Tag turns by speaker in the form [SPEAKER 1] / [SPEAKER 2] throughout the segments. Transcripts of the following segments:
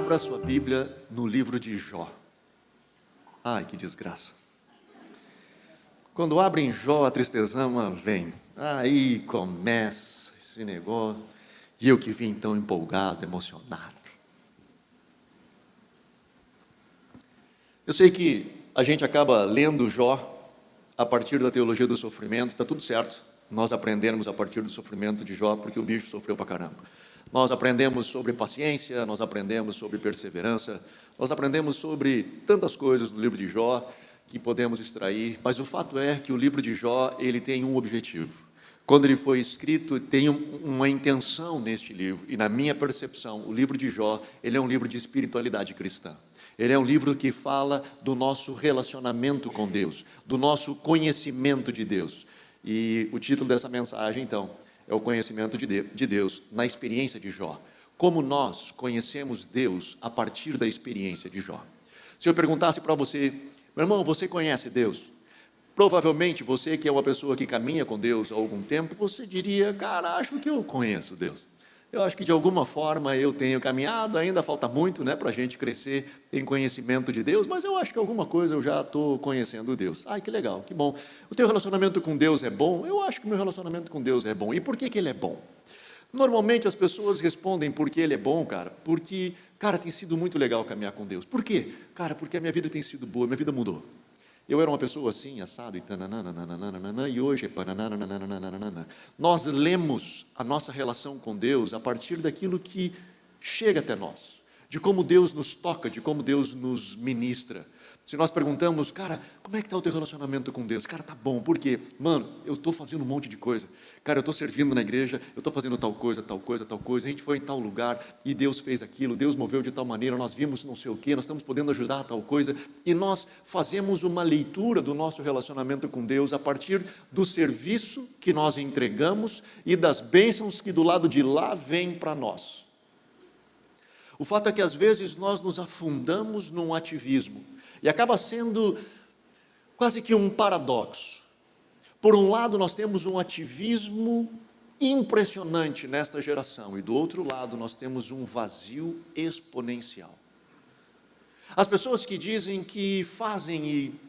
[SPEAKER 1] Abra sua Bíblia no livro de Jó. Ai, que desgraça. Quando abrem Jó, a tristezama vem. Aí começa esse negócio. E eu que vim tão empolgado, emocionado. Eu sei que a gente acaba lendo Jó a partir da teologia do sofrimento, está tudo certo. Nós aprendemos a partir do sofrimento de Jó, porque o bicho sofreu pra caramba. Nós aprendemos sobre paciência, nós aprendemos sobre perseverança, nós aprendemos sobre tantas coisas no livro de Jó que podemos extrair, mas o fato é que o livro de Jó, ele tem um objetivo. Quando ele foi escrito, tem uma intenção neste livro, e na minha percepção, o livro de Jó, ele é um livro de espiritualidade cristã. Ele é um livro que fala do nosso relacionamento com Deus, do nosso conhecimento de Deus. E o título dessa mensagem, então, é o conhecimento de Deus na experiência de Jó. Como nós conhecemos Deus a partir da experiência de Jó. Se eu perguntasse para você, meu irmão, você conhece Deus? Provavelmente você que é uma pessoa que caminha com Deus há algum tempo, você diria, cara, acho que eu conheço Deus. Eu acho que de alguma forma eu tenho caminhado, ainda falta muito, né, para a gente crescer em conhecimento de Deus, mas eu acho que alguma coisa eu já estou conhecendo Deus. Ai, que legal, que bom. O teu relacionamento com Deus é bom? Eu acho que o meu relacionamento com Deus é bom. E por que ele é bom? Normalmente as pessoas respondem porque ele é bom, cara, porque, cara, tem sido muito legal caminhar com Deus. Por quê? Cara, porque a minha vida tem sido boa, minha vida mudou. Eu era uma pessoa assim, assado, e hoje é. Nós lemos a nossa relação com Deus a partir daquilo que chega até nós, de como Deus nos toca, de como Deus nos ministra. Se nós perguntamos, cara, como é que está o teu relacionamento com Deus? Cara, tá bom, por quê? Mano, eu estou fazendo um monte de coisa. Cara, eu estou servindo na igreja, eu estou fazendo tal coisa, tal coisa, tal coisa. A gente foi em tal lugar e Deus fez aquilo, Deus moveu de tal maneira, nós vimos não sei o quê, nós estamos podendo ajudar a tal coisa. E nós fazemos uma leitura do nosso relacionamento com Deus a partir do serviço que nós entregamos e das bênçãos que do lado de lá vêm para nós. O fato é que às vezes nós nos afundamos num ativismo. E acaba sendo quase que um paradoxo. Por um lado, nós temos um ativismo impressionante nesta geração, e do outro lado, nós temos um vazio exponencial. As pessoas que dizem que fazem e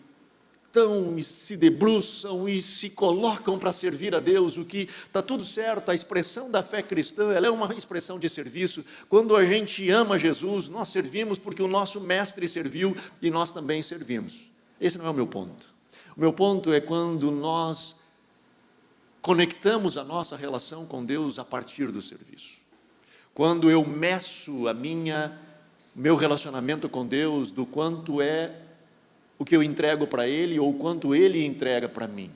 [SPEAKER 1] se debruçam e se colocam para servir a Deus, o que está tudo certo, a expressão da fé cristã, ela é uma expressão de serviço. Quando a gente ama Jesus, nós servimos porque o nosso mestre serviu e nós também servimos. Esse não é o meu ponto. O meu ponto é quando nós conectamos a nossa relação com Deus a partir do serviço. Quando eu meço meu relacionamento com Deus do quanto é o que eu entrego para Ele ou quanto Ele entrega para mim.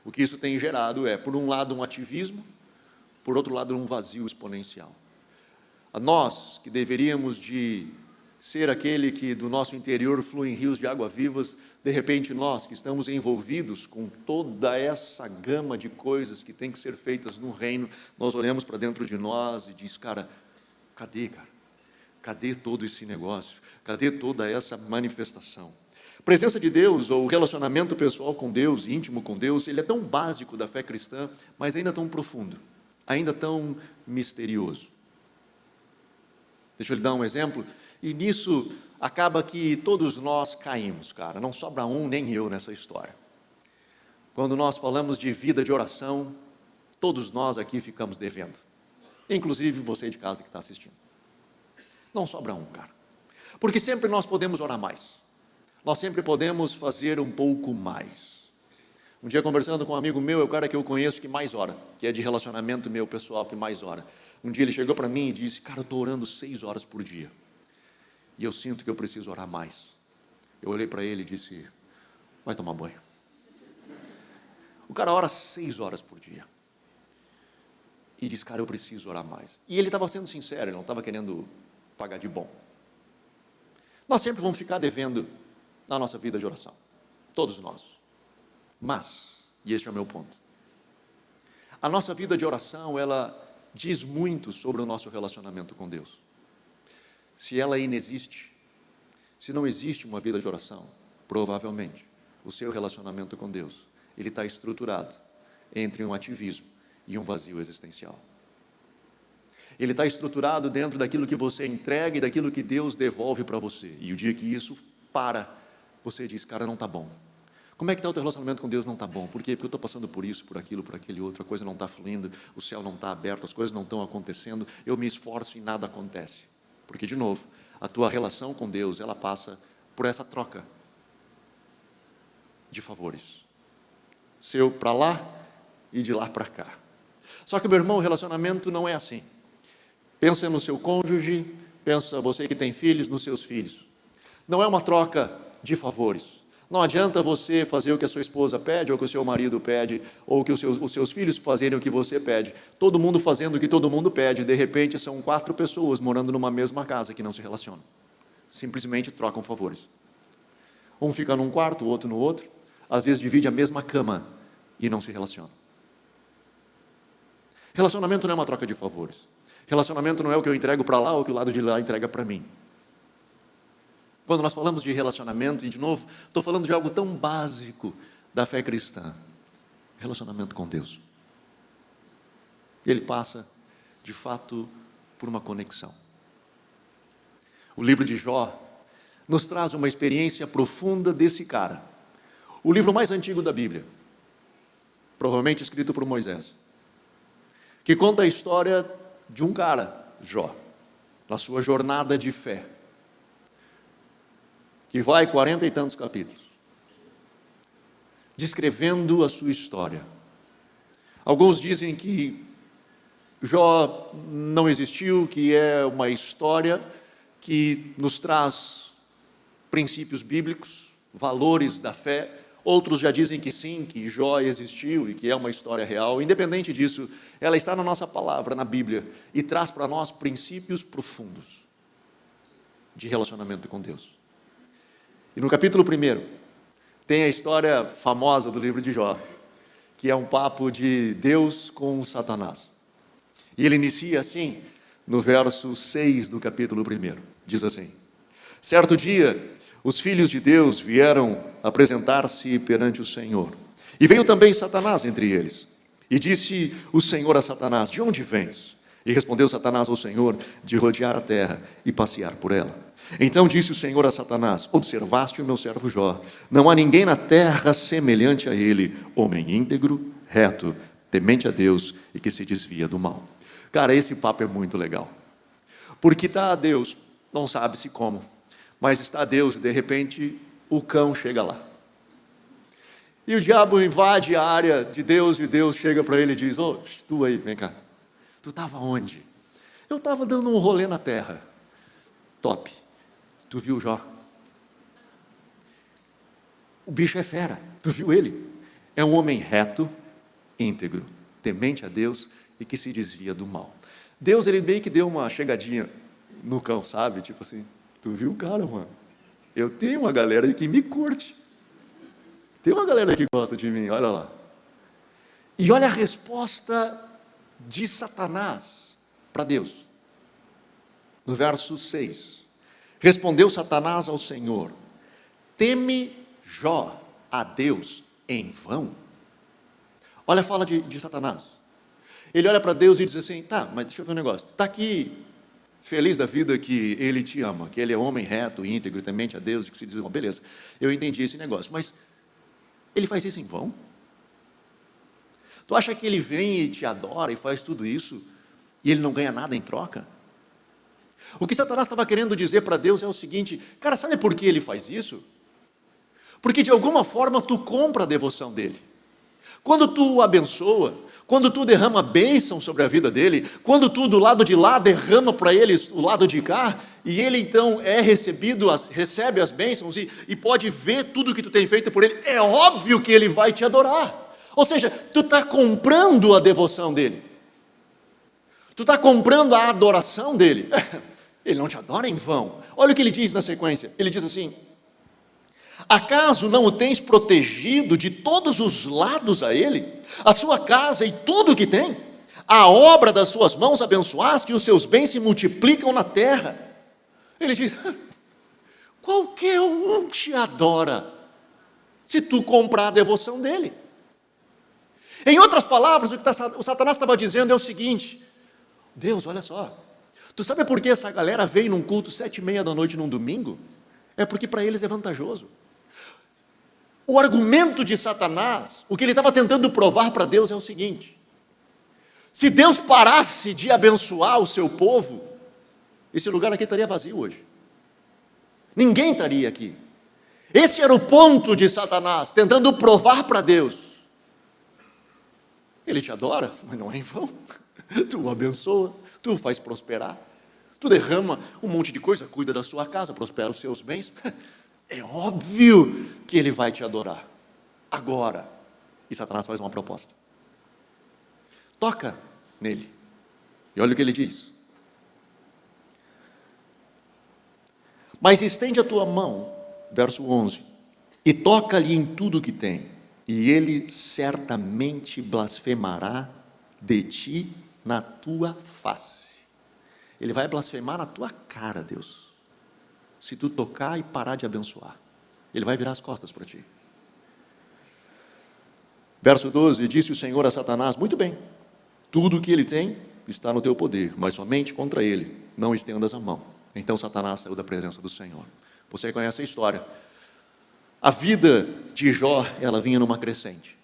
[SPEAKER 1] O que isso tem gerado é, por um lado, um ativismo, por outro lado, um vazio exponencial. A nós, que deveríamos de ser aquele que do nosso interior fluem rios de água vivas, de repente nós, que estamos envolvidos com toda essa gama de coisas que tem que ser feitas no reino, nós olhamos para dentro de nós e diz, cara? Cadê todo esse negócio? Cadê toda essa manifestação? A presença de Deus, ou o relacionamento pessoal com Deus, íntimo com Deus, ele é tão básico da fé cristã, mas ainda tão profundo, ainda tão misterioso. Deixa eu lhe dar um exemplo, e nisso acaba que todos nós caímos, cara, não sobra um nem eu nessa história. Quando nós falamos de vida de oração, todos nós aqui ficamos devendo, inclusive você de casa que está assistindo. Não sobra um, cara, porque sempre nós podemos orar mais. Nós sempre podemos fazer um pouco mais. Um dia conversando com um amigo meu, é o cara que eu conheço que mais ora, que é de relacionamento meu pessoal, que mais ora. Um dia ele chegou para mim e disse, cara, eu estou orando 6 horas por dia. E eu sinto que eu preciso orar mais. Eu olhei para ele e disse, vai tomar banho. O cara ora 6 horas por dia. E disse, cara, eu preciso orar mais. E ele estava sendo sincero, ele não estava querendo pagar de bom. Nós sempre vamos ficar devendo na nossa vida de oração, todos nós, mas, e este é o meu ponto, a nossa vida de oração, ela diz muito sobre o nosso relacionamento com Deus. Se ela inexiste, se não existe uma vida de oração, provavelmente, o seu relacionamento com Deus, ele está estruturado entre um ativismo e um vazio existencial. Ele está estruturado dentro daquilo que você entrega e daquilo que Deus devolve para você. E o dia que isso para, você diz, cara, não está bom. Como é que está o teu relacionamento com Deus? Não está bom. Por quê? Porque eu estou passando por isso, por aquilo, por aquele outro, a coisa não está fluindo, o céu não está aberto, as coisas não estão acontecendo, eu me esforço e nada acontece. Porque, de novo, a tua relação com Deus, ela passa por essa troca de favores. Seu para lá e de lá para cá. Só que, meu irmão, o relacionamento não é assim. Pensa no seu cônjuge, pensa você que tem filhos, nos seus filhos. Não é uma troca de favores. Não adianta você fazer o que a sua esposa pede, ou o que o seu marido pede, ou que os seus filhos fazerem o que você pede. Todo mundo fazendo o que todo mundo pede. De repente, são 4 pessoas morando numa mesma casa que não se relacionam. Simplesmente trocam favores. Um fica num quarto, o outro no outro. Às vezes divide a mesma cama e não se relacionam. Relacionamento não é uma troca de favores. Relacionamento não é o que eu entrego para lá ou o que o lado de lá entrega para mim. Quando nós falamos de relacionamento, e de novo, estou falando de algo tão básico da fé cristã. Relacionamento com Deus. Ele passa, de fato, por uma conexão. O livro de Jó nos traz uma experiência profunda desse cara. O livro mais antigo da Bíblia, provavelmente escrito por Moisés, que conta a história de um cara, Jó, na sua jornada de fé, que vai 40 e tantos capítulos, descrevendo a sua história. Alguns dizem que Jó não existiu, que é uma história que nos traz princípios bíblicos, valores da fé. Outros já dizem que sim, que Jó existiu e que é uma história real. Independente disso, ela está na nossa palavra, na Bíblia, e traz para nós princípios profundos de relacionamento com Deus. E no capítulo 1, tem a história famosa do livro de Jó, que é um papo de Deus com Satanás. E ele inicia assim, no verso 6 do capítulo 1, diz assim: certo dia, os filhos de Deus vieram apresentar-se perante o Senhor. E veio também Satanás entre eles. E disse o Senhor a Satanás: de onde vens? E respondeu Satanás ao Senhor: de rodear a terra e passear por ela. Então disse o Senhor a Satanás: observaste o meu servo Jó, não há ninguém na terra semelhante a ele, homem íntegro, reto, temente a Deus e que se desvia do mal. Cara, esse papo é muito legal, porque está Deus, não sabe-se como, mas está Deus e de repente o cão chega lá. E o diabo invade a área de Deus e Deus chega para ele e diz: ô, tu aí, vem cá, tu estava onde? Eu estava dando um rolê na terra. Top. Tu viu Jó? O bicho é fera, tu viu ele? É um homem reto, íntegro, temente a Deus e que se desvia do mal. Deus, ele meio que deu uma chegadinha no cão, sabe? Tipo assim, tu viu o cara, mano? Eu tenho uma galera que me curte. Tem uma galera que gosta de mim, olha lá. E olha a resposta de Satanás para Deus. No verso 6. Respondeu Satanás ao Senhor: teme Jó a Deus em vão? Olha a fala de Satanás. Ele olha para Deus e diz assim: tá, mas deixa eu ver um negócio. Está aqui feliz da vida que ele te ama, que ele é homem reto, íntegro, temente a Deus e que se diz, beleza, eu entendi esse negócio, mas ele faz isso em vão? Tu acha que ele vem e te adora e faz tudo isso e ele não ganha nada em troca? O que Satanás estava querendo dizer para Deus é o seguinte: cara, sabe por que ele faz isso? Porque de alguma forma tu compra a devoção dele. Quando tu o abençoa, quando tu derrama bênção sobre a vida dele, quando tu do lado de lá derrama para ele o lado de cá, e ele então é recebido, recebe as bênçãos e pode ver tudo que tu tem feito por ele, é óbvio que ele vai te adorar. Ou seja, tu está comprando a devoção dele. Tu está comprando a adoração dele. Ele não te adora em vão. Olha o que ele diz na sequência. Ele diz assim: acaso não o tens protegido de todos os lados a ele? A sua casa e tudo o que tem? A obra das suas mãos abençoaste e os seus bens se multiplicam na terra. Ele diz: qualquer um te adora se tu comprar a devoção dele. Em outras palavras, o que o Satanás estava dizendo é o seguinte: Deus, olha só, tu sabe por que essa galera veio num culto 7h30 da noite num domingo? É porque para eles é vantajoso. O argumento de Satanás, o que ele estava tentando provar para Deus é o seguinte: se Deus parasse de abençoar o seu povo, esse lugar aqui estaria vazio hoje. Ninguém estaria aqui. Este era o ponto de Satanás, tentando provar para Deus: ele te adora, mas não é em vão. Tu o abençoa, tu o faz prosperar, tu derrama um monte de coisa, cuida da sua casa, prospera os seus bens. É óbvio que ele vai te adorar. Agora, e Satanás faz uma proposta: toca nele. E olha o que ele diz: mas estende a tua mão, verso 11, e toca-lhe em tudo o que tem, e ele certamente blasfemará de ti na tua face. Ele vai blasfemar na tua cara, Deus, se tu tocar e parar de abençoar. Ele vai virar as costas para ti. Verso 12, disse o Senhor a Satanás: muito bem, tudo o que ele tem está no teu poder, mas somente contra ele não estendas a mão. Então Satanás saiu da presença do Senhor. Você conhece a história. A vida de Jó, ela vinha numa crescente,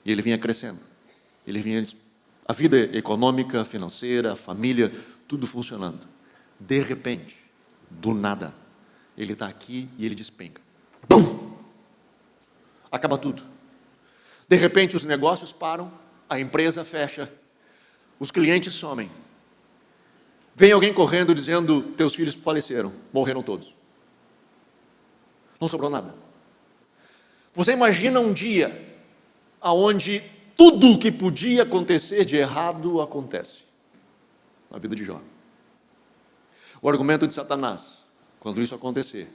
[SPEAKER 1] e ele vinha crescendo, a vida econômica, financeira, a família, tudo funcionando. De repente, do nada, ele está aqui e ele despenca. Bum! Acaba tudo. De repente os negócios param, a empresa fecha, os clientes somem. Vem alguém correndo dizendo: teus filhos faleceram, morreram todos. Não sobrou nada. Você imagina um dia onde tudo o que podia acontecer de errado acontece na vida de Jó. O argumento de Satanás, quando isso acontecer,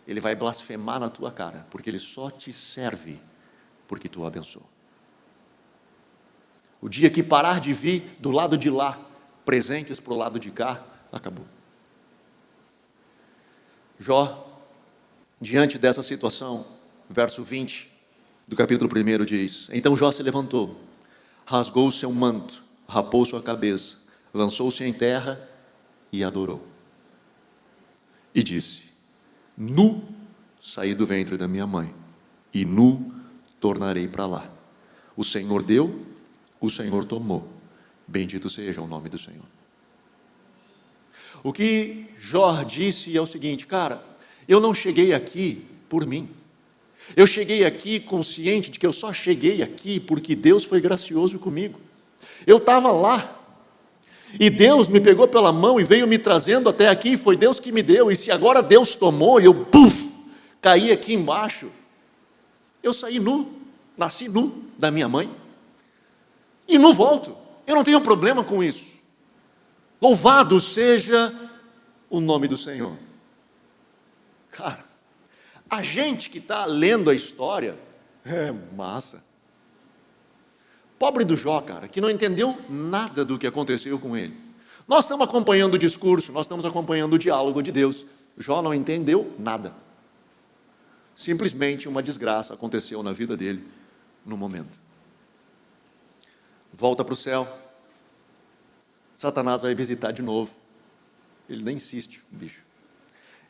[SPEAKER 1] ele vai blasfemar na tua cara, porque ele só te serve porque tu o abençoou. O dia que parar de vir do lado de lá presentes para o lado de cá, acabou. Jó, diante dessa situação, verso 20 do capítulo 1 diz: então Jó se levantou, rasgou o seu manto, rapou sua cabeça, lançou-se em terra e adorou. E disse: nu saí do ventre da minha mãe, e nu tornarei para lá. O Senhor deu, o Senhor tomou. Bendito seja o nome do Senhor. O que Jó disse é o seguinte: cara, eu não cheguei aqui por mim. Eu cheguei aqui consciente de que eu só cheguei aqui porque Deus foi gracioso comigo. Eu estava lá, e Deus me pegou pela mão e veio me trazendo até aqui, foi Deus que me deu, e se agora Deus tomou, e eu, caí aqui embaixo, eu saí nu, nasci nu da minha mãe, e nu volto, eu não tenho problema com isso. Louvado seja o nome do Senhor. Cara, a gente que está lendo a história, é massa. Pobre do Jó, cara, que não entendeu nada do que aconteceu com ele. Nós estamos acompanhando o discurso, nós estamos acompanhando o diálogo de Deus. Jó não entendeu nada. Simplesmente uma desgraça aconteceu na vida dele no momento. Volta para o céu. Satanás vai visitar de novo. Ele nem insiste, bicho.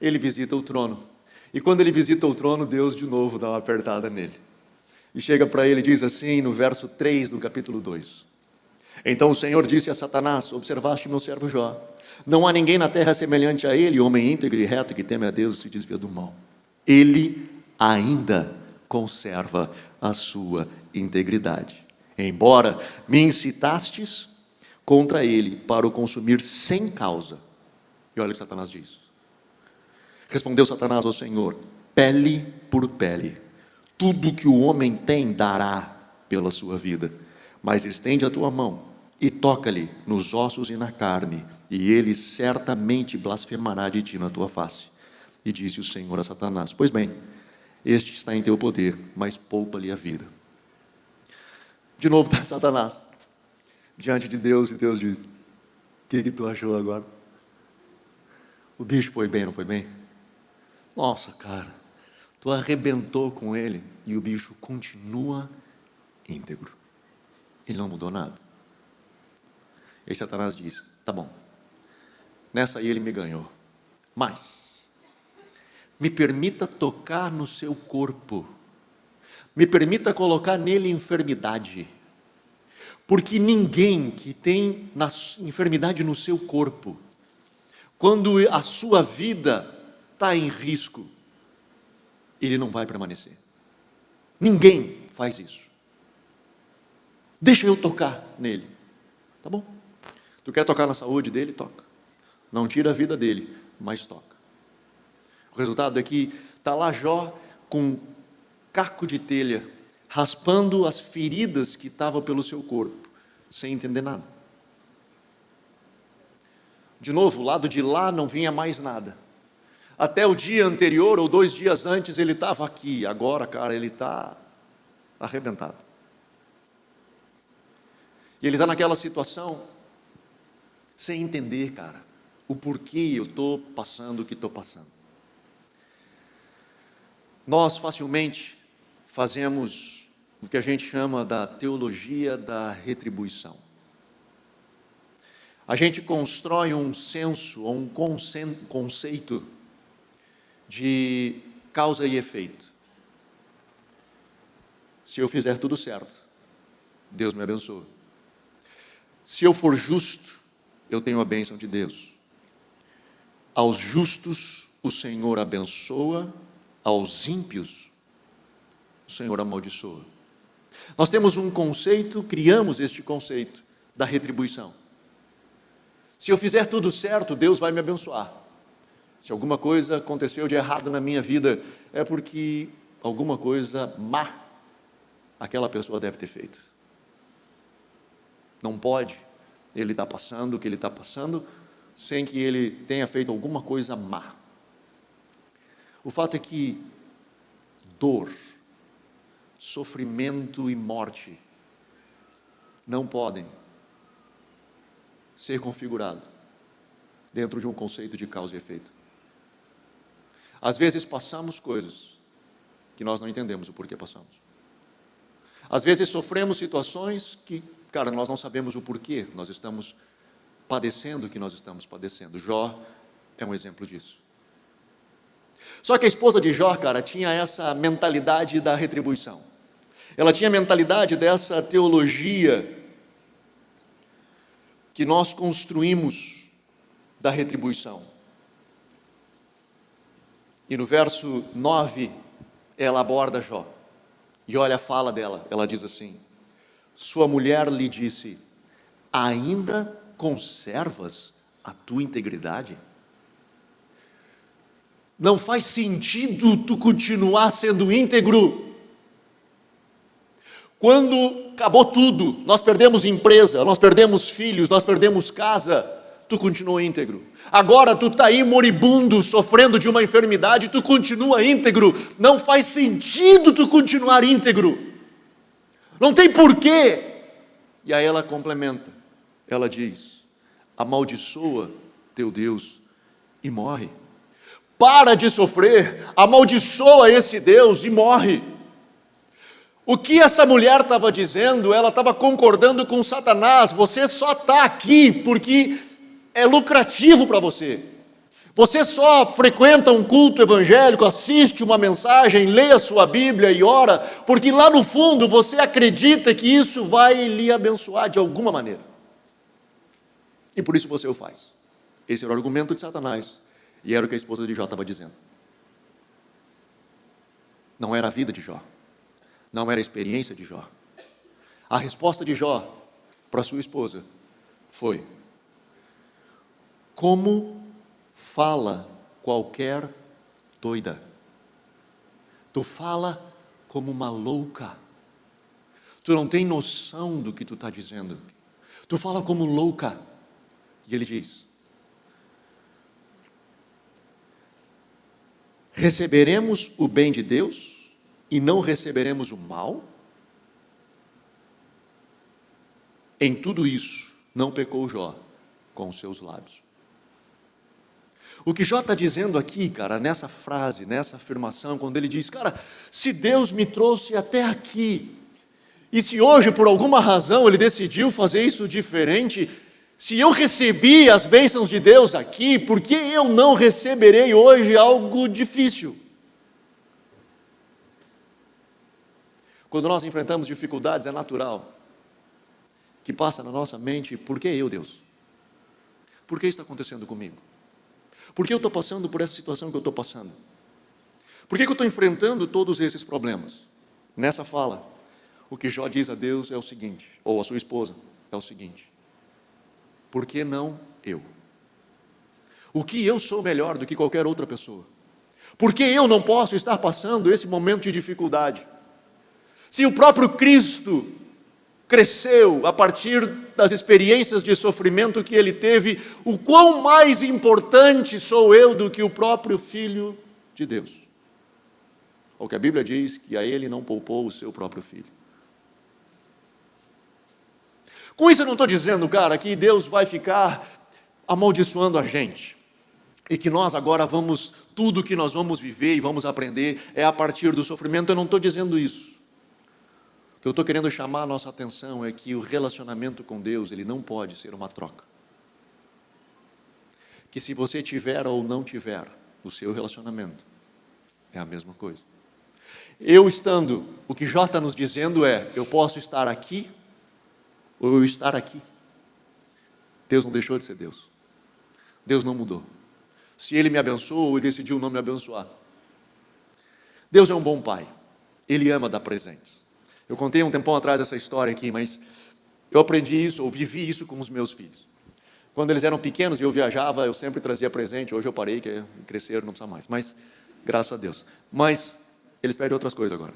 [SPEAKER 1] Ele visita o trono. E quando ele visita o trono, Deus de novo dá uma apertada nele. E chega para ele e diz assim, no verso 3 do capítulo 2. Então o Senhor disse a Satanás: observaste meu servo Jó. Não há ninguém na terra semelhante a ele, homem íntegro e reto, que teme a Deus e se desvia do mal. Ele ainda conserva a sua integridade. Embora me incitastes contra ele para o consumir sem causa. E olha o que Satanás diz. Respondeu Satanás ao Senhor: pele por pele. Tudo que o homem tem dará pela sua vida. Mas estende a tua mão e toca-lhe nos ossos e na carne, e ele certamente blasfemará de ti na tua face. E disse o Senhor a Satanás: pois bem, este está em teu poder, mas poupa-lhe a vida. De novo está Satanás diante de Deus, e Deus diz: o que tu achou agora? O bicho foi bem, não foi bem? Nossa, cara, tu arrebentou com ele e o bicho continua íntegro. Ele não mudou nada. E Satanás diz: tá bom, nessa aí ele me ganhou, mas me permita tocar no seu corpo, me permita colocar nele enfermidade, porque ninguém que tem enfermidade no seu corpo, quando a sua vida está em risco, ele não vai permanecer. Ninguém faz isso. Deixa eu tocar nele. Tá bom? Tu quer tocar na saúde dele? Toca. Não tira a vida dele, mas toca. O resultado é que está lá Jó com caco de telha, raspando as feridas que estavam pelo seu corpo, sem entender nada. De novo, o lado de lá não vinha mais nada. Até o dia anterior, ou 2 dias antes, ele estava aqui. Agora, cara, ele está arrebentado. E ele está naquela situação, sem entender, cara, o porquê eu estou passando o que estou passando. Nós facilmente fazemos o que a gente chama da teologia da retribuição. A gente constrói um senso, ou um conceito de causa e efeito. Se eu fizer tudo certo, Deus me abençoa. Se eu for justo, eu tenho a bênção de Deus. Aos justos o Senhor abençoa, aos ímpios o Senhor amaldiçoa. Nós temos um conceito, criamos este conceito da retribuição. Se eu fizer tudo certo, Deus vai me abençoar. Se alguma coisa aconteceu de errado na minha vida, é porque alguma coisa má aquela pessoa deve ter feito. Não pode ele estar passando o que ele está passando sem que ele tenha feito alguma coisa má. O fato é que dor, sofrimento e morte não podem ser configurados dentro de um conceito de causa e efeito. Às vezes passamos coisas que nós não entendemos o porquê passamos. Às vezes sofremos situações que, cara, nós não sabemos o porquê nós estamos padecendo o que nós estamos padecendo. Jó é um exemplo disso. Só que a esposa de Jó, cara, tinha essa mentalidade da retribuição. Ela tinha a mentalidade dessa teologia que nós construímos da retribuição. E no verso 9, ela aborda Jó. E olha a fala dela, ela diz assim: sua mulher lhe disse: ainda conservas a tua integridade? Não faz sentido tu continuar sendo íntegro. Quando acabou tudo, nós perdemos empresa, nós perdemos filhos, nós perdemos casa, tu continuou íntegro. Agora tu está aí moribundo, sofrendo de uma enfermidade, tu continua íntegro. Não faz sentido tu continuar íntegro. Não tem porquê. E aí ela complementa, ela diz: amaldiçoa teu Deus e morre. Para de sofrer, amaldiçoa esse Deus e morre. O que essa mulher estava dizendo, ela estava concordando com Satanás. Você só está aqui porque é lucrativo para você. Você só frequenta um culto evangélico, assiste uma mensagem, lê a sua Bíblia e ora, porque lá no fundo você acredita que isso vai lhe abençoar de alguma maneira. E por isso você o faz. Esse era o argumento de Satanás. E era o que a esposa de Jó estava dizendo. Não era a vida de Jó. Não era a experiência de Jó. A resposta de Jó para sua esposa foi: como fala qualquer doida. Tu fala como uma louca. Tu não tem noção do que tu está dizendo. Tu fala como louca. E ele diz: receberemos o bem de Deus e não receberemos o mal? Em tudo isso, não pecou Jó com os seus lábios. O que Jó está dizendo aqui, cara, nessa frase, nessa afirmação, quando ele diz: cara, se Deus me trouxe até aqui, e se hoje, por alguma razão, Ele decidiu fazer isso diferente, Se eu recebi as bênçãos de Deus aqui, por que eu não receberei hoje algo difícil? Quando nós enfrentamos dificuldades, é natural que passa na nossa mente: por que eu, Deus? Por que isso está acontecendo comigo? Por que eu estou passando por essa situação que eu estou passando? Por que eu estou enfrentando todos esses problemas? Nessa fala, o que Jó diz a Deus é o seguinte, ou a sua esposa, é o seguinte: por que não eu? O que eu sou melhor do que qualquer outra pessoa? Por que eu não posso estar passando esse momento de dificuldade? Se o próprio Cristo cresceu a partir das experiências de sofrimento que ele teve, o quão mais importante sou eu do que o próprio Filho de Deus? O que a Bíblia diz, que a ele não poupou o seu próprio Filho. Com isso eu não estou dizendo, cara, que Deus vai ficar amaldiçoando a gente, e que nós agora vamos, tudo que nós vamos viver e vamos aprender é a partir do sofrimento. Eu não estou dizendo isso. O que eu estou querendo chamar a nossa atenção é que o relacionamento com Deus, ele não pode ser uma troca. Que se você tiver ou não tiver o seu relacionamento, é a mesma coisa. Eu estando, o que Jó está nos dizendo é: eu posso estar aqui, ou eu estar aqui. Deus não deixou de ser Deus. Deus não mudou. Se Ele me abençoou, Ele decidiu não me abençoar. Deus é um bom pai. Ele ama dar presentes. Eu contei um tempão atrás essa história aqui, mas eu aprendi isso, ou vivi isso com os meus filhos. Quando eles eram pequenos e eu viajava, eu sempre trazia presente. Hoje eu parei, que cresceram, não precisa mais. Mas, graças a Deus. Mas eles pedem outras coisas agora.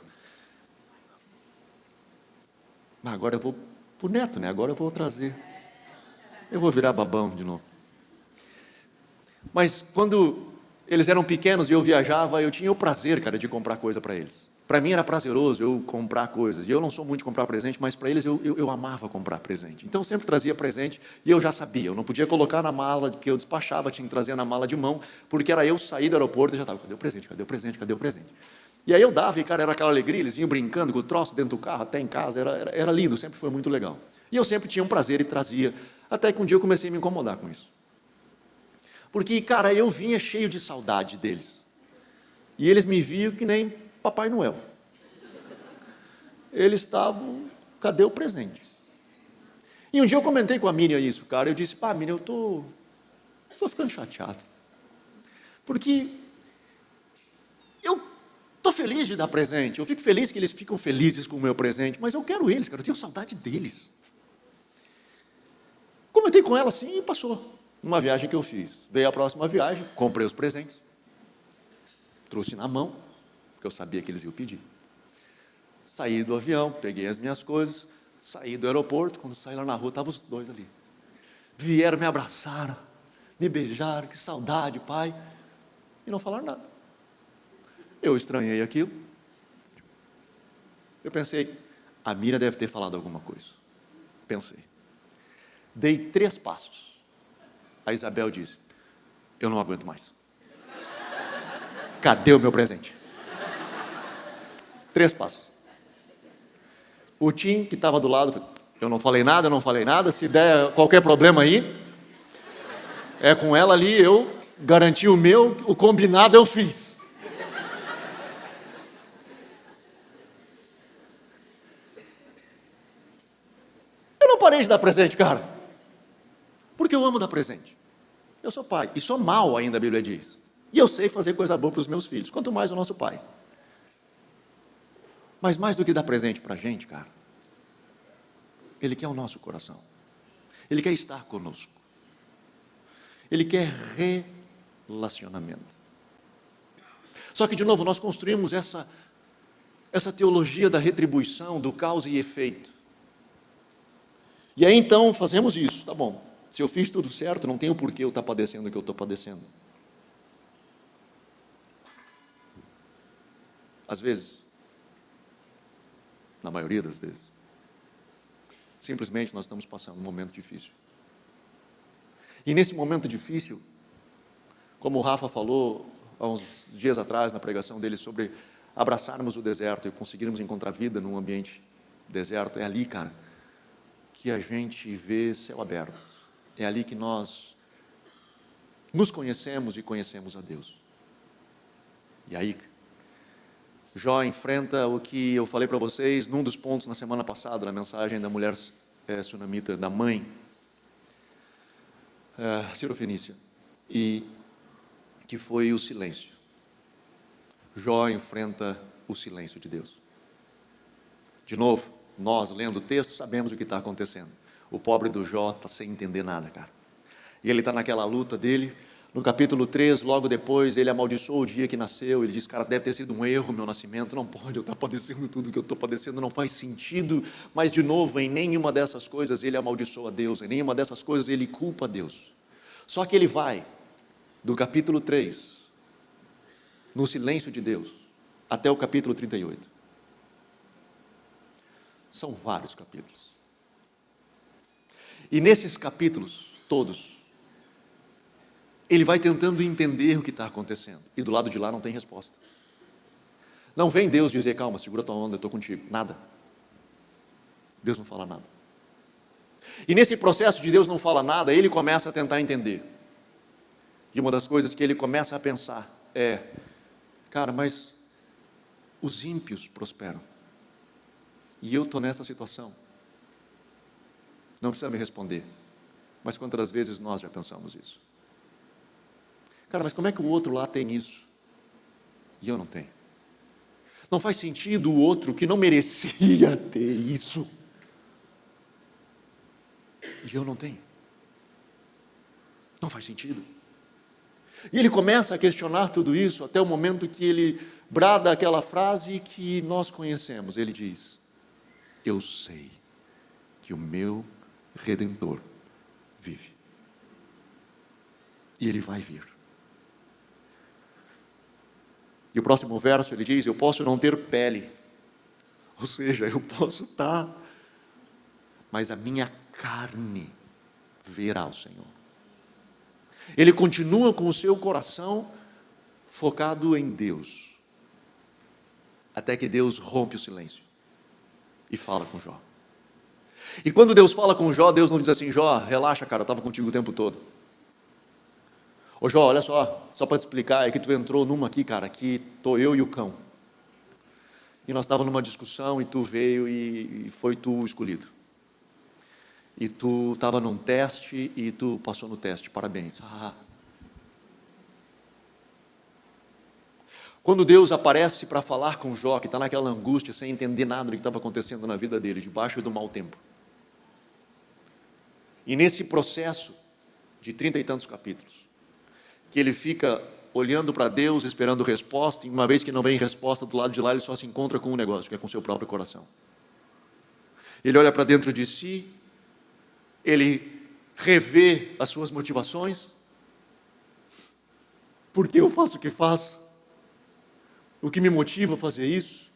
[SPEAKER 1] Mas agora eu vou para o neto, né? Agora eu vou trazer. Eu vou virar babão de novo. Mas quando eles eram pequenos e eu viajava, eu tinha o prazer, cara, de comprar coisa para eles. Para mim era prazeroso eu comprar coisas. E eu não sou muito de comprar presente, mas para eles eu amava comprar presente. Então eu sempre trazia presente e eu já sabia. Eu não podia colocar na mala que eu despachava, tinha que trazer na mala de mão, porque era eu sair do aeroporto e já estava: cadê o presente, cadê o presente, cadê o presente? E aí eu dava, e cara, era aquela alegria, eles vinham brincando com o troço dentro do carro, até em casa, era lindo, sempre foi muito legal. E eu sempre tinha um prazer e trazia, até que um dia eu comecei a me incomodar com isso. Porque, cara, eu vinha cheio de saudade deles. E eles me viam que nem Papai Noel. Eles estavam: cadê o presente? E um dia eu comentei com a Miriam isso, cara, eu disse: pá, Miriam, eu estou ficando chateado. Porque eu estou feliz de dar presente, eu fico feliz que eles ficam felizes com o meu presente, mas eu quero eles, cara, eu tenho saudade deles. Comentei com ela assim e passou. Uma viagem que eu fiz, veio a próxima viagem, comprei os presentes, trouxe na mão, porque eu sabia que eles iam pedir. Saí do avião, peguei as minhas coisas, saí do aeroporto, quando saí lá na rua, estavam os dois ali. Vieram, me abraçaram, me beijaram: que saudade, pai, e não falaram nada. Eu estranhei aquilo. Eu pensei: a Mira deve ter falado alguma coisa. Pensei. Dei 3 passos. A Isabel disse: eu não aguento mais. Cadê o meu presente? 3 passos. O Tim, que estava do lado, falou: eu não falei nada, se der qualquer problema aí, é com ela ali, eu garanti o meu, o combinado eu fiz. Eu não parei de dar presente, cara, porque eu amo dar presente. Eu sou pai, e sou mau ainda, a Bíblia diz. E eu sei fazer coisa boa para os meus filhos, quanto mais o nosso pai. Mas mais do que dar presente para a gente, cara, Ele quer o nosso coração. Ele quer estar conosco. Ele quer relacionamento. Só que, de novo, nós construímos essa teologia da retribuição, do causa e efeito. E aí, então, fazemos isso, tá bom. Se eu fiz tudo certo, não tenho porquê eu estar padecendo o que eu estou padecendo. Às vezes, na maioria das vezes, simplesmente nós estamos passando um momento difícil. E nesse momento difícil, como o Rafa falou há uns dias atrás na pregação dele sobre abraçarmos o deserto e conseguirmos encontrar vida num ambiente deserto, é ali, cara, que a gente vê céu aberto. é ali que nós nos conhecemos e conhecemos a Deus. E aí, Jó enfrenta o que eu falei para vocês num dos pontos na semana passada, na mensagem da mulher sunamita, da mãe Sirofenícia, e que foi o silêncio. Jó enfrenta o silêncio de Deus. De novo, nós lendo o texto sabemos o que está acontecendo. O pobre do Jó está sem entender nada, cara. E ele está naquela luta dele. No capítulo 3, logo depois, ele amaldiçoou o dia que nasceu. Ele diz, cara, deve ter sido um erro meu nascimento. Não pode eu estar padecendo tudo que eu estou padecendo. Não faz sentido. Mas, de novo, em nenhuma dessas coisas ele amaldiçoa Deus. Em nenhuma dessas coisas ele culpa Deus. Só que ele vai, do capítulo 3, no silêncio de Deus, até o capítulo 38. São vários capítulos. E nesses capítulos, todos, ele vai tentando entender o que está acontecendo. E do lado de lá não tem resposta. Não vem Deus dizer, calma, segura tua onda, eu estou contigo. Nada. Deus não fala nada. E nesse processo de Deus não fala nada, ele começa a tentar entender. E uma das coisas que ele começa a pensar é, cara, mas os ímpios prosperam. E eu estou nessa situação. Não precisa me responder. Mas quantas das vezes nós já pensamos isso? Cara, mas como é que o outro lá tem isso? E eu não tenho. Não faz sentido o outro que não merecia ter isso. E eu não tenho. Não faz sentido. E ele começa a questionar tudo isso até o momento que ele brada aquela frase que nós conhecemos. Ele diz, eu sei que o meu Redentor vive. E ele vai vir. E o próximo verso ele diz, eu posso não ter pele. Ou seja, eu posso estar, mas a minha carne verá o Senhor. Ele continua com o seu coração focado em Deus. Até que Deus rompe o silêncio e fala com Jó. E quando Deus fala com Jó, Deus não diz assim, Jó, relaxa, cara, eu estava contigo o tempo todo. Ô Jó, olha só para te explicar, é que tu entrou numa aqui, cara, aqui estou eu e o cão. E nós estávamos numa discussão e tu veio e foi tu o escolhido. E tu estava num teste e tu passou no teste, parabéns. Quando Deus aparece para falar com Jó, que está naquela angústia, sem entender nada do que estava acontecendo na vida dele, debaixo do mau tempo. E nesse processo de 30 e tantos capítulos, que ele fica olhando para Deus, esperando resposta, e uma vez que não vem resposta do lado de lá, ele só se encontra com um negócio, que é com o seu próprio coração. Ele olha para dentro de si, ele revê as suas motivações. Por que eu faço o que faço? O que me motiva a fazer isso?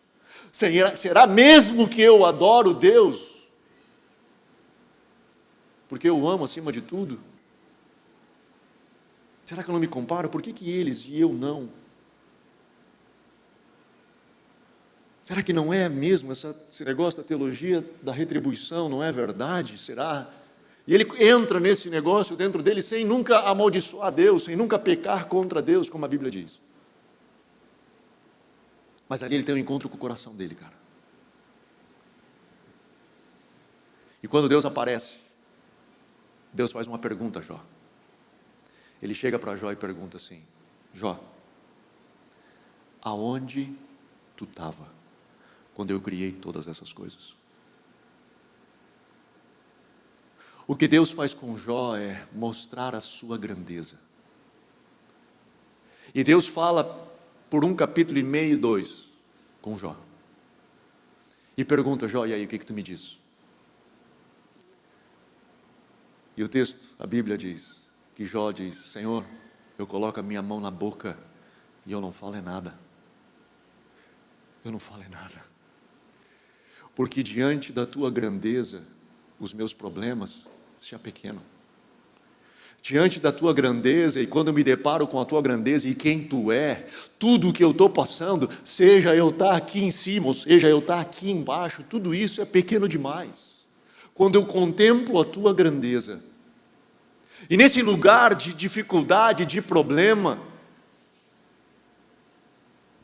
[SPEAKER 1] Será mesmo que eu adoro Deus? Porque eu amo acima de tudo? Será que eu não me comparo? Por que eles e eu não? Será que não é mesmo esse negócio da teologia da retribuição? Não é verdade? Será? E ele entra nesse negócio dentro dele sem nunca amaldiçoar Deus, sem nunca pecar contra Deus, como a Bíblia diz. Mas ali ele tem um encontro com o coração dele, cara. E quando Deus aparece, Deus faz uma pergunta a Jó. Ele chega para Jó e pergunta assim, Jó, aonde tu estava quando eu criei todas essas coisas? O que Deus faz com Jó é mostrar a sua grandeza. E Deus fala por 1 capítulo e meio, 2, com Jó. E pergunta, Jó, e aí, o que tu me diz? E o texto, a Bíblia diz, que Jó diz, Senhor, eu coloco a minha mão na boca e eu não falo é nada. Eu não falo é nada. Porque diante da tua grandeza, os meus problemas se apequenam. Diante da tua grandeza, e quando eu me deparo com a tua grandeza e quem tu é, tudo o que eu estou passando, seja eu estar aqui em cima, ou seja eu estar aqui embaixo, tudo isso é pequeno demais. Quando eu contemplo a tua grandeza, E nesse lugar de dificuldade, de problema,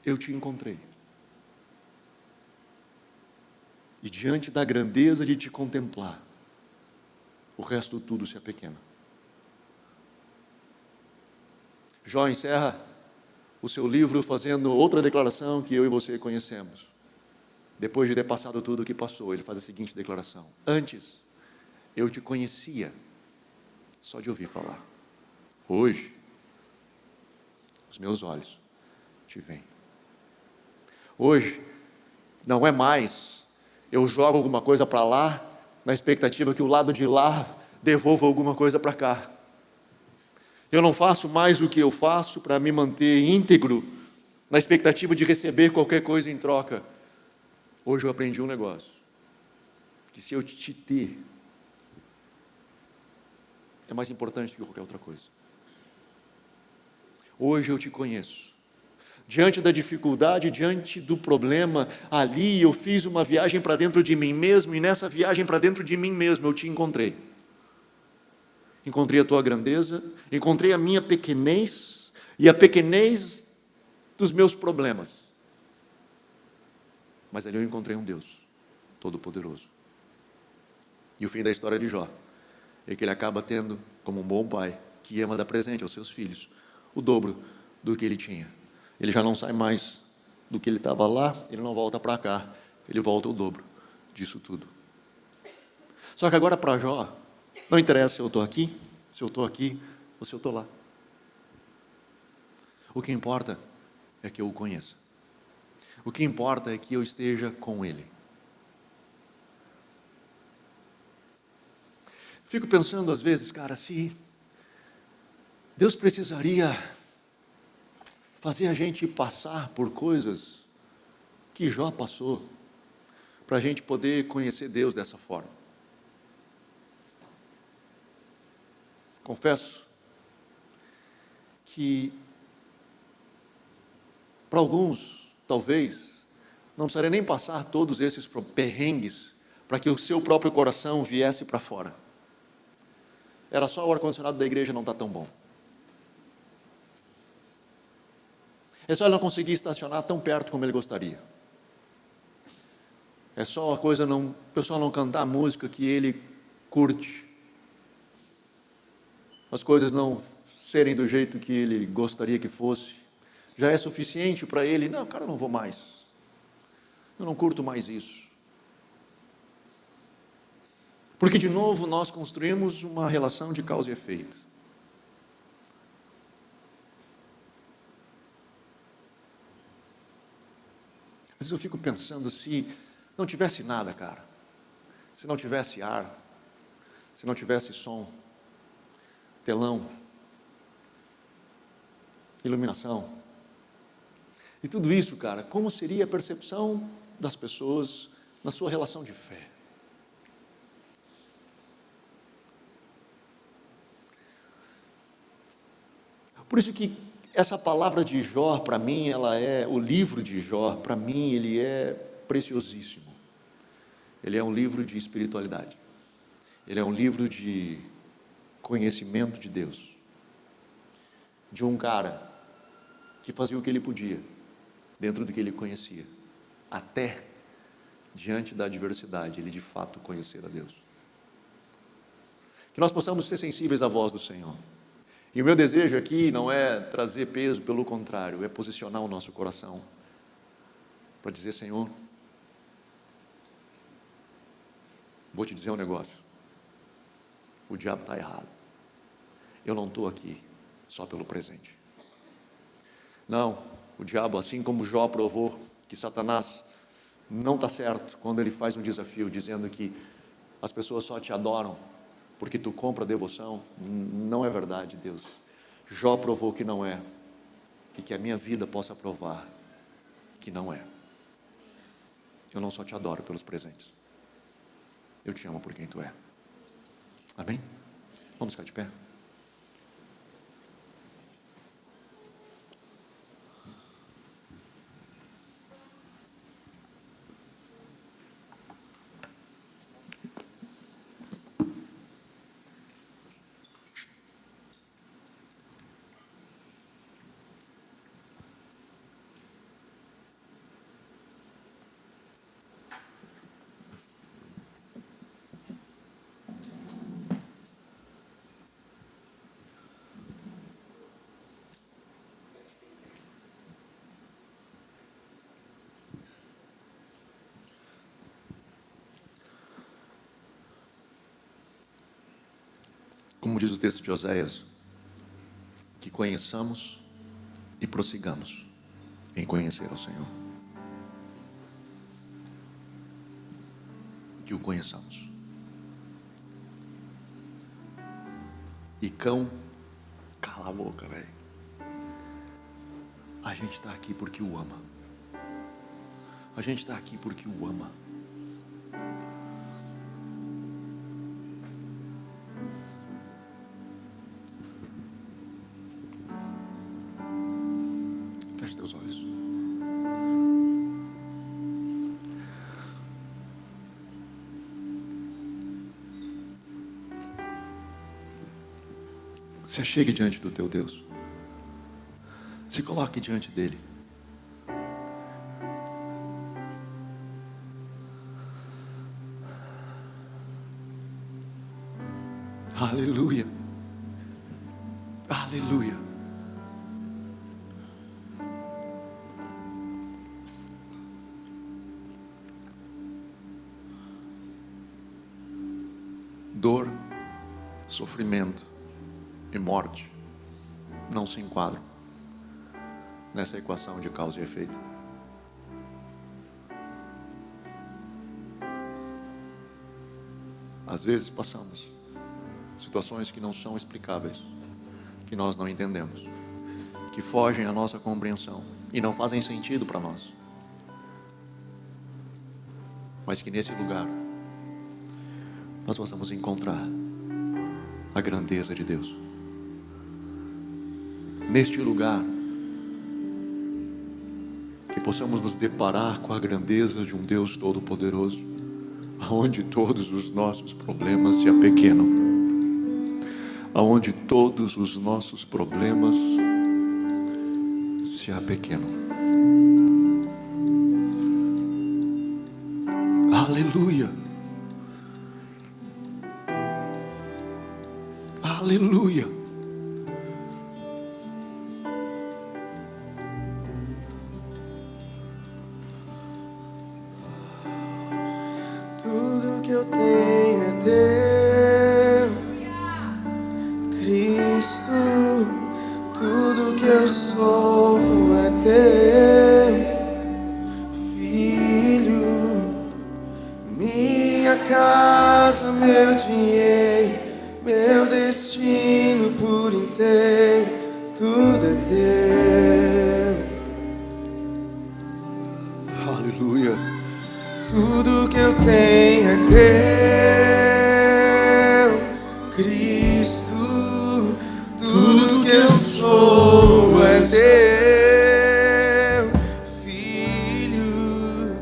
[SPEAKER 1] eu te encontrei. E diante da grandeza de te contemplar, o resto tudo se apequena. Jó encerra o seu livro fazendo outra declaração que eu e você conhecemos. Depois de ter passado tudo o que passou, ele faz a seguinte declaração: antes, eu te conhecia só de ouvir falar. Hoje, os meus olhos te veem. Hoje, não é mais eu jogo alguma coisa para lá, na expectativa que o lado de lá devolva alguma coisa para cá. Eu não faço mais o que eu faço para me manter íntegro, na expectativa de receber qualquer coisa em troca. Hoje eu aprendi um negócio, que se eu te ter, é mais importante do que qualquer outra coisa. Hoje eu te conheço. Diante da dificuldade, diante do problema, ali eu fiz uma viagem para dentro de mim mesmo, e nessa viagem para dentro de mim mesmo eu te encontrei. Encontrei a tua grandeza, encontrei a minha pequenez, e a pequenez dos meus problemas. Mas ali eu encontrei um Deus Todo-Poderoso. E o fim da história de Jó é que ele acaba tendo, como um bom pai, que ama dar presente aos seus filhos, o dobro do que ele tinha. Ele já não sai mais do que ele estava lá, ele não volta para cá, ele volta o dobro disso tudo. Só que agora para Jó, não interessa se eu estou aqui, ou se eu estou lá. O que importa é que eu o conheça. O que importa é que eu esteja com ele. Fico pensando às vezes, cara, se Deus precisaria fazer a gente passar por coisas que Jó passou, para a gente poder conhecer Deus dessa forma. Confesso que para alguns, talvez, não precisaria nem passar todos esses perrengues para que o seu próprio coração viesse para fora. Era só o ar-condicionado da igreja não estar tão bom. É só ele não conseguir estacionar tão perto como ele gostaria. É só a coisa o pessoal não cantar a música que ele curte. As coisas não serem do jeito que ele gostaria que fosse. Já é suficiente para ele, não, cara, eu não vou mais. Eu não curto mais isso. Porque, de novo, nós construímos uma relação de causa e efeito. Mas eu fico pensando, se não tivesse nada, cara, se não tivesse ar, se não tivesse som, telão, iluminação, e tudo isso, cara, como seria a percepção das pessoas na sua relação de fé? Por isso que essa palavra de Jó, para mim, o livro de Jó, para mim, ele é preciosíssimo. Ele é um livro de espiritualidade. Ele é um livro de conhecimento de Deus. De um cara que fazia o que ele podia, dentro do que ele conhecia. Até, diante da adversidade, ele de fato conhecer a Deus. Que nós possamos ser sensíveis à voz do Senhor. E o meu desejo aqui não é trazer peso, pelo contrário, é posicionar o nosso coração para dizer: Senhor, vou te dizer um negócio, o diabo está errado, eu não estou aqui só pelo presente. Não, o diabo, assim como Jó provou que Satanás não está certo quando ele faz um desafio dizendo que as pessoas só te adoram porque tu compra devoção, não é verdade, Deus. Jó provou que não é, e que a minha vida possa provar que não é. Eu não só te adoro pelos presentes, eu te amo por quem tu é. Amém? Vamos ficar de pé? como diz o texto de Oséias, que conheçamos e prossigamos em conhecer ao Senhor. Que o conheçamos. E cão, cala a boca, velho. A gente está aqui porque o ama. A gente está aqui porque o ama. Feche teus olhos. Se achegue diante do teu Deus. Se coloque diante dele. Aleluia. Aleluia. Dor, sofrimento e morte não se enquadram nessa equação de causa e efeito. Às vezes passamos situações que não são explicáveis, que nós não entendemos, que fogem à nossa compreensão e não fazem sentido para nós, mas que nesse lugar nós possamos encontrar a grandeza de Deus. Neste lugar, que possamos nos deparar com a grandeza de um Deus Todo-Poderoso, aonde todos os nossos problemas se apequenam, aonde todos os nossos problemas se apequenam. Aleluia. Aleluia.
[SPEAKER 2] Tudo que eu tenho é teu, Cristo. Tudo que eu sou é teu, Filho. Minha casa, meu dinheiro, meu destino por inteiro, tudo é teu.
[SPEAKER 1] Aleluia.
[SPEAKER 2] Tudo que eu tenho é teu, Cristo. Tudo que eu sou é teu, Filho.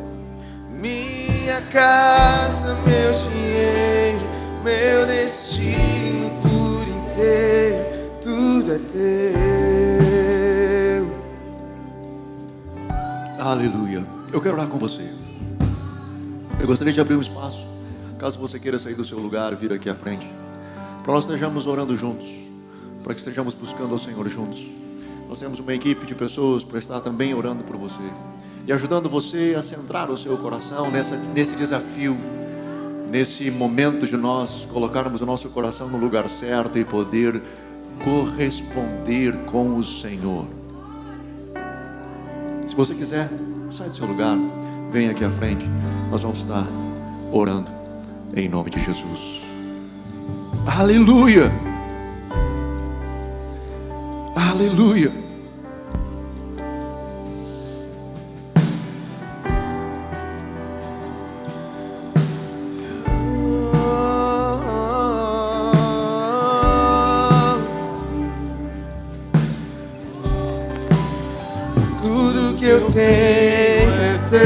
[SPEAKER 2] Minha casa, meu dinheiro, meu destino por inteiro, tudo é teu.
[SPEAKER 1] Aleluia. Eu quero orar com você. Eu gostaria de abrir um espaço, caso você queira sair do seu lugar, vir aqui à frente, para nós estejamos orando juntos, para que estejamos buscando ao Senhor juntos. Nós temos uma equipe de pessoas para estar também orando por você e ajudando você a centrar o seu coração nesse desafio, nesse momento de nós colocarmos o nosso coração no lugar certo e poder corresponder com o Senhor. Se você quiser, sai do seu lugar, vem aqui à frente. Nós vamos estar orando em nome de Jesus. Aleluia. Aleluia.
[SPEAKER 2] Tudo que eu tenho é teu,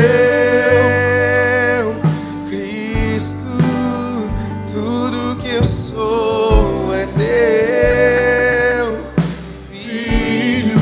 [SPEAKER 2] Cristo. Tudo que eu sou é teu, Filho.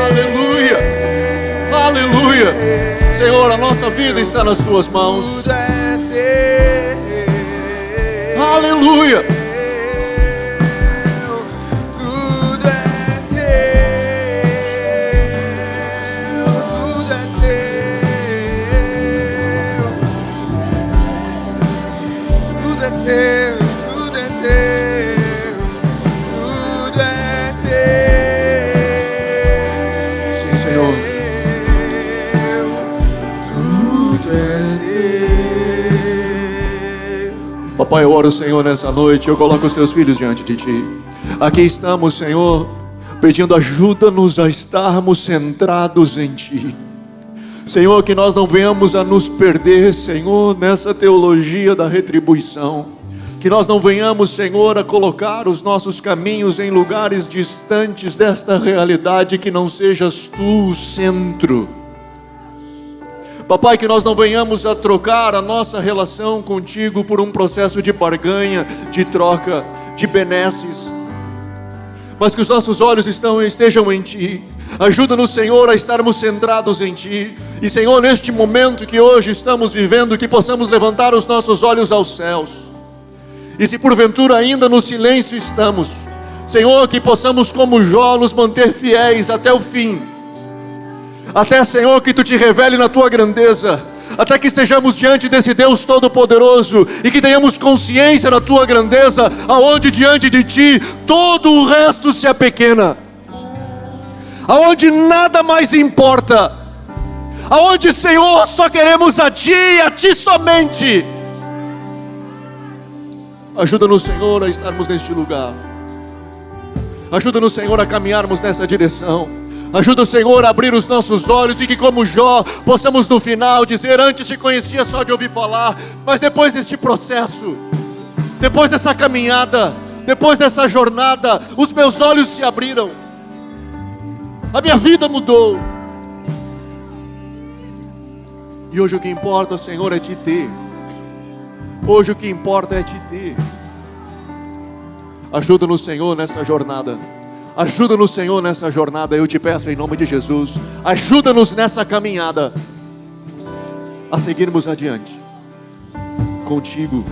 [SPEAKER 1] Aleluia. Aleluia. Senhor, a nossa vida está nas tuas mãos. Aleluia.
[SPEAKER 2] Tudo é teu, tudo é teu, tudo é teu, tudo é teu, tudo é teu.
[SPEAKER 1] Sim, Senhor.
[SPEAKER 2] Tudo é teu.
[SPEAKER 1] Papai, eu oro, Senhor, nessa noite, eu coloco os teus filhos diante de Ti. Aqui estamos, Senhor, pedindo ajuda-nos a estarmos centrados em Ti. Senhor, que nós não venhamos a nos perder, Senhor, nessa teologia da retribuição. Que nós não venhamos, Senhor, a colocar os nossos caminhos em lugares distantes desta realidade, que não sejas Tu o centro. Papai, que nós não venhamos a trocar a nossa relação contigo por um processo de barganha, de troca, de benesses, mas que os nossos olhos estejam em Ti. Ajuda-nos, Senhor, a estarmos centrados em Ti. E, Senhor, neste momento que hoje estamos vivendo, que possamos levantar os nossos olhos aos céus. E se porventura ainda no silêncio estamos, Senhor, que possamos como Jó nos manter fiéis até o fim. Até, Senhor, que Tu te revele na Tua grandeza, até que estejamos diante desse Deus Todo-Poderoso e que tenhamos consciência da Tua grandeza, aonde diante de Ti todo o resto se apequena, aonde nada mais importa, aonde, Senhor, só queremos a Ti e a Ti somente. Ajuda-nos, Senhor, a estarmos neste lugar. Ajuda-nos, Senhor, a caminharmos nessa direção. Ajuda, Senhor, a abrir os nossos olhos e que, como Jó, possamos no final dizer: antes te conhecia só de ouvir falar, mas depois deste processo, depois dessa caminhada, depois dessa jornada, os meus olhos se abriram, a minha vida mudou. E hoje o que importa, Senhor, é Te ter. Hoje o que importa é Te ter. Ajuda-nos, Senhor, nessa jornada. Ajuda-nos, Senhor, nessa jornada, eu te peço em nome de Jesus. Ajuda-nos nessa caminhada a seguirmos adiante contigo,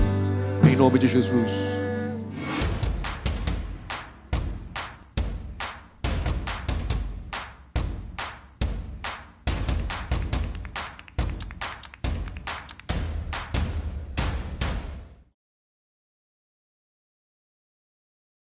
[SPEAKER 1] em nome de Jesus.